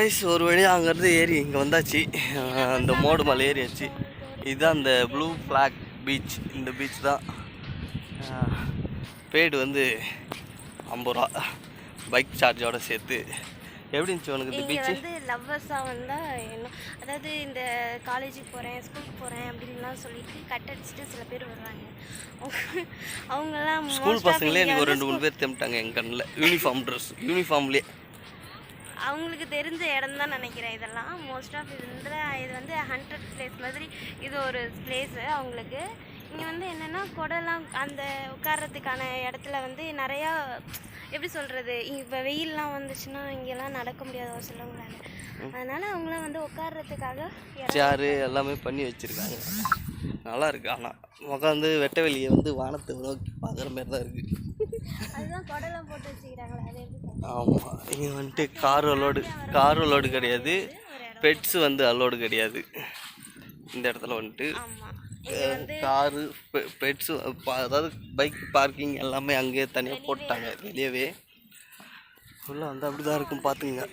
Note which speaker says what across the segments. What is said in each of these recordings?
Speaker 1: Guys ஒரு வழியாக அங்கேருந்து ஏறி இங்கே வந்தாச்சு. அந்த மோடு மலை ஏறியாச்சு. இதுதான் அந்த ப்ளூ ஃப்ளாக் பீச். இந்த பீச் தான். பேடு வந்து 50 ரூபா பைக் சார்ஜோட சேர்த்து. எப்படி இருந்துச்சு உனக்கு இந்த பீச்?
Speaker 2: வந்து லவ்வர்ஸாக வந்தால் என்ன, அதாவது இந்த காலேஜுக்கு போகிறேன் ஸ்கூலுக்கு போகிறேன் அப்படின்லாம் சொல்லிட்டு கட் அடிச்சுட்டு சில பேர் வருவாங்க. அவங்கெல்லாம்
Speaker 1: ஸ்கூல் பசங்களே எனக்கு ஒரு 2-3 பேர் தேம்பிட்டாங்க எங்கள் கண்ணில். யூனிஃபார்ம் ட்ரெஸ் யூனிஃபார்ம்லேயே.
Speaker 2: அவங்களுக்கு தெரிஞ்ச இடம் தான் நினைக்கிறேன் இதெல்லாம். மோஸ்ட் ஆஃப் இது வந்து ஹண்டட் பிளேஸ் மாதிரி இது ஒரு பிளேஸு அவங்களுக்கு. இங்கே வந்து என்னென்னா கொடைலாம் அந்த உட்கார்றதுக்கான இடத்துல வந்து நிறையா எப்படி சொல்கிறது, இப்போ வெயிலெலாம் வந்துச்சுன்னா இங்கெல்லாம் நடக்க முடியாத சிலவங்களால. அதனால் அவங்களாம் வந்து உட்கார்றதுக்காக
Speaker 1: சேரு எல்லாமே பண்ணி வச்சுருக்காங்க. நல்லா இருக்குது. ஆனால் உட்காந்து வெட்ட வெளியை வந்து வானத்தை நோக்கி பார்க்குற மாதிரி தான் இருக்குது.
Speaker 2: அதுதான் கொடைலாம் போட்டு வச்சுக்கிறாங்களே, அது எப்படி?
Speaker 1: ஆமாம், இங்கே வந்துட்டு கார் அலோடு கிடையாது, பெட்ஸு வந்து அலோடு கிடையாது இந்த இடத்துல வந்துட்டு. காரு பெட்ஸு அதாவது பைக் பார்க்கிங் எல்லாமே அங்கேயே தனியாக போட்டாங்க வெளியவே. ஃபுல்லாக வந்து அப்படி தான் இருக்கும் பார்த்துங்க.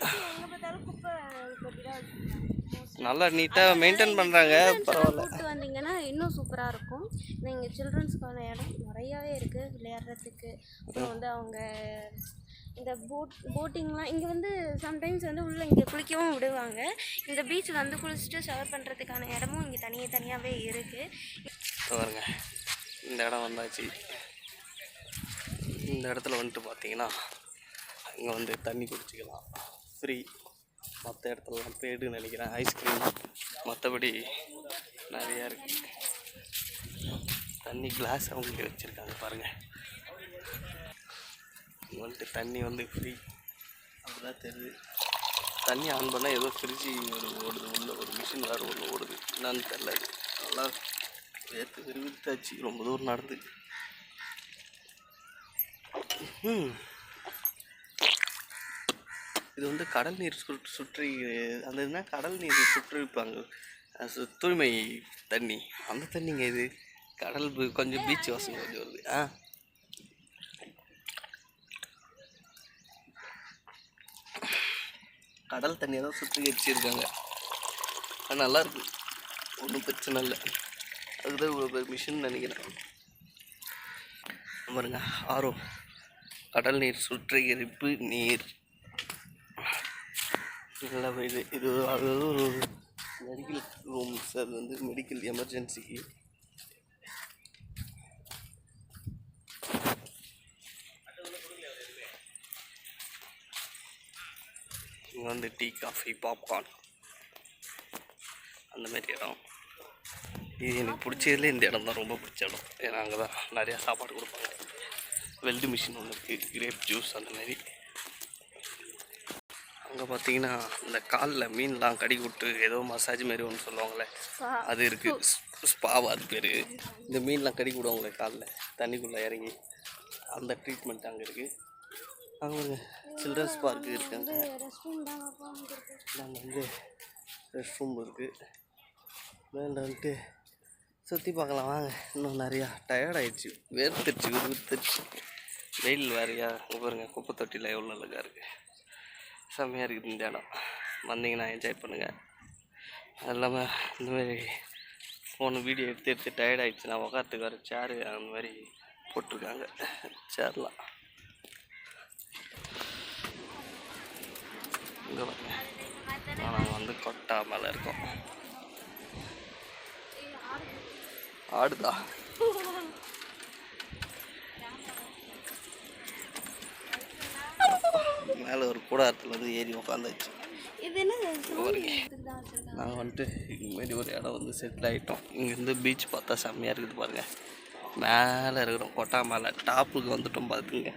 Speaker 1: நல்லா நீட்டாக மெயின்டைன் பண்ணுறாங்க, பரவாயில்ல.
Speaker 2: கூப்பிட்டு வந்தீங்கன்னா இன்னும் சூப்பராக இருக்கும். இங்கே சில்ட்ரன்ஸ்க்கான இடம் நிறையாவே இருக்குது விளையாடுறதுக்கு. அப்புறம் வந்து அவங்க இந்த போட்டிங்லாம் இங்கே வந்து சம்டைம்ஸ் வந்து உள்ளே இங்கே குளிக்கவும் விடுவாங்க. இந்த பீச் வந்து குளிச்சுட்டு ஷவர் பண்ணுறதுக்கான இடமும் இங்கே தனியாகவே இருக்குது.
Speaker 1: பாருங்க, இந்த இடம் வந்தாச்சு. இந்த இடத்துல வந்துட்டு பார்த்தீங்கன்னா இங்கே வந்து தண்ணி குடிச்சிக்கலாம் ஃப்ரீ. மற்ற இடத்துலலாம் பேடுன்னு நினைக்கிறேன், ஐஸ்கிரீம், மற்றபடி நிறையா இருக்குது. தண்ணி கிளாஸ் அவங்களே வச்சுருக்காங்க பாருங்கள். இங்கே வந்துட்டு தண்ணி வந்து ஃப்ரீ அப்படிதான் தெரியுது. தண்ணி ஆன் பண்ணால் ஏதோ ஃப்ரிட்ஜி ஓடுது, உள்ள ஒரு மிஷின் வேறு ஒன்று ஓடுது, என்னான்னு தெரில. நல்லா வேர்த்து விரிவித்தாச்சு ரொம்ப தூரம் நடந்து. இது வந்து கடல் நீர் சுற்றி அந்த இதுனா கடல் நீர் சுற்றிருப்பாங்க, தூய்மை தண்ணி, அந்த தண்ணிங்க. இது கடல் கொஞ்சம் பீச் வாசம் கொஞ்சம் வருது. கடல் தண்ணியை தான் சுத்திகரிச்சிருக்காங்க. நல்லாயிருக்கு, ஒன்றும் பிரச்சனை இல்லை. அதுதான் இவ்வளோ மிஷின் நினைக்கிறேன். பாருங்க, ஆரோ கடல் நீர் சுத்திகரிப்பு நீர். நல்லா இது அது ஒரு மெடிக்கல் ரூம்ஸ். அது வந்து மெடிக்கல் எமர்ஜென்சிக்கு. இங்கே வந்து டீ, காஃபி, பாப்கார்ன் அந்த மாதிரி இடம். இது எனக்கு பிடிச்சதுல இந்த இடம் தான் ரொம்ப பிடிச்ச இடம். ஏன்னா அங்கே தான் நிறையா சாப்பாடு கொடுப்பாங்க. வெல்டு மிஷின் ஒன்று இருக்குது, கிரேப் ஜூஸ் அந்த மாதிரி. அங்கே பார்த்தீங்கன்னா இந்த காலில் மீன்லாம் கடிக்கு விட்டு ஏதோ மசாஜ் மாரி ஒன்று சொல்லுவாங்களே, அது இருக்குது. ஸ்பாவா அது பேர். இந்த மீன்லாம் கடிக்கு விடுவாங்களே காலில் தண்ணிக்குள்ளே இறங்கி, அந்த ட்ரீட்மெண்ட் அங்கே இருக்குது. அங்கே சில்ட்ரன்ஸ் பார்க்கு இருக்காங்க. நாங்கள் வந்து ரெஸ்ட் ரூம் இருக்குது. மேலே வந்துட்டு சுற்றி பார்க்கலாம் வாங்க. இன்னும் நிறையா டயர்டாகிடுச்சு, விறுவிறுத்துருச்சு. வெயில் வேறையா. பாருங்க, குப்பை தொட்டியில் எவ்வளோ அழகாக இருக்குது, செம்மையாக இருக்குது இந்த இடம். வந்தீங்கன்னா என்ஜாய் பண்ணுங்கள். அது இல்லாமல் இந்தமாரி ஃபோனு வீடியோ எடுத்து டயர்டாகிடுச்சு. நான் உட்காரத்துக்கு வர சேரு அந்த மாதிரி போட்டிருக்காங்க சேர்லாம். இங்கே பாருங்க, நாங்கள் வந்து கொட்டா மேலே இருக்கோம். ஆடுதா? மேலே ஒரு கூடாரத்தில் வந்து ஏறி உட்காந்தாச்சு. நாங்கள் வந்துட்டு இதுமாரி ஒரு இடம் வந்து செட்டில் ஆகிட்டோம். இங்கேருந்து பீச் பார்த்தா செம்மையாக இருக்குது பாருங்கள். மேலே இருக்கிறோம், கொட்டா மேலே டாப்புக்கு வந்துட்டோம். பார்த்துங்க.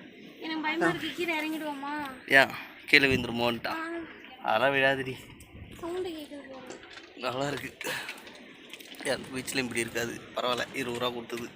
Speaker 1: ஏன் கீழே விழுந்துருமோன்ட்டா? அதெல்லாம் விழாதுடி, நல்லா இருக்குது. அந்த பீச்சில் இப்படி இருக்காது, பரவாயில்ல. 20 ரூபா கொடுத்தது.